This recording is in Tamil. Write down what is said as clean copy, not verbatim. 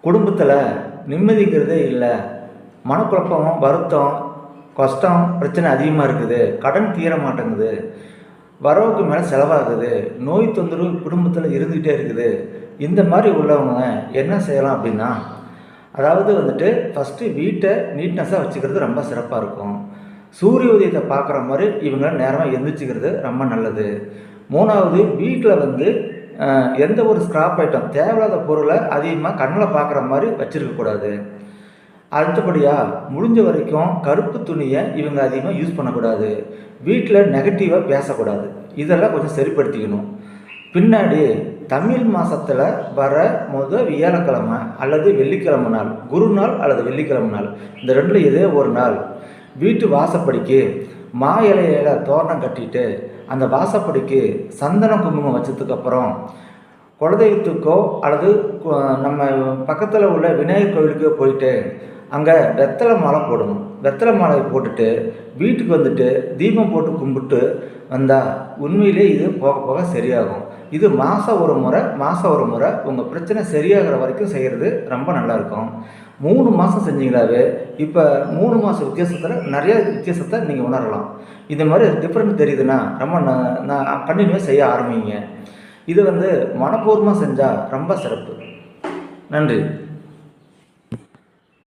குடும்பத்தில் நிம்மதிங்கிறதே இல்லை, மனக்குழப்பம், வருத்தம், கஷ்டம், பிரச்சனை அதிகமாக இருக்குது, கடன் தீர மாட்டேங்குது, வரவுக்கு மேலே செலவாகுது, நோய் தொந்தரவு குடும்பத்தில் இருந்துக்கிட்டே இருக்குது. இந்த மாதிரி உள்ளவங்க என்ன செய்யலாம் அப்படின்னா, அதாவது வந்துட்டு ஃபஸ்ட்டு வீட்டை நீட்னஸாக வச்சுக்கிறது ரொம்ப சிறப்பாக இருக்கும். சூரிய உதயத்தை பார்க்குற மாதிரி இவங்க நேரமாக எந்திரிச்சிக்கிறது ரொம்ப நல்லது. மூணாவது, வீட்டில் வந்து எந்த ஒரு ஸ்க்ராப் ஐட்டம், தேவையில்லாத பொருளை அதிகமாக கண்ணில் பார்க்குற மாதிரி வச்சுருக்கக்கூடாது. அடுத்தபடியாக முடிஞ்ச வரைக்கும் கருப்பு துணியை இவங்க அதிகமாக யூஸ் பண்ணக்கூடாது. வீட்டில் நெகட்டிவாக பேசக்கூடாது. இதெல்லாம் கொஞ்சம் சரிப்படுத்திக்கணும். பின்னாடி தமிழ் மாதத்தில் வர வியாழக்கிழமை அல்லது வெள்ளிக்கிழமை நாள், குரு நாள் அல்லது வெள்ளிக்கிழமை நாள், இந்த ரெண்டில் ஏதோ ஒரு நாள் வீட்டு வாசப்படிக்கு மா இலையில தோரணம் கட்டிட்டு அந்த வாசப்படிக்கு சந்தன குங்குமம் வச்சதுக்கப்புறம் குலதெய்வத்துக்கோ அல்லது நம்ம பக்கத்தில் உள்ள விநாயகர் கோவிலுக்கோ போயிட்டு அங்கே வெத்தலை மாலை போடணும். வெத்தலை மாலையை போட்டுட்டு வீட்டுக்கு வந்துட்டு தீபம் போட்டு கும்பிட்டு வந்தால் உண்மையிலே இது போக போக சரியாகும். இது மாதம் ஒரு முறை உங்கள் பிரச்சனை சரியாகிற வரைக்கும் செய்கிறது ரொம்ப நல்லாயிருக்கும். 3 மாதம் செஞ்சீங்களாவே இப்போ 3 மாதம் வித்தியாசத்தில் நிறைய வித்தியாசத்தை நீங்கள் உணரலாம். இந்த மாதிரி டிஃப்ரெண்ட் தெரியுதுன்னா ரொம்ப நான் கண்டினியூவாக செய்ய ஆரம்பிங்க. இது வந்து மனப்பூர்வமாக செஞ்சால் ரொம்ப சிறப்பு. நன்றி.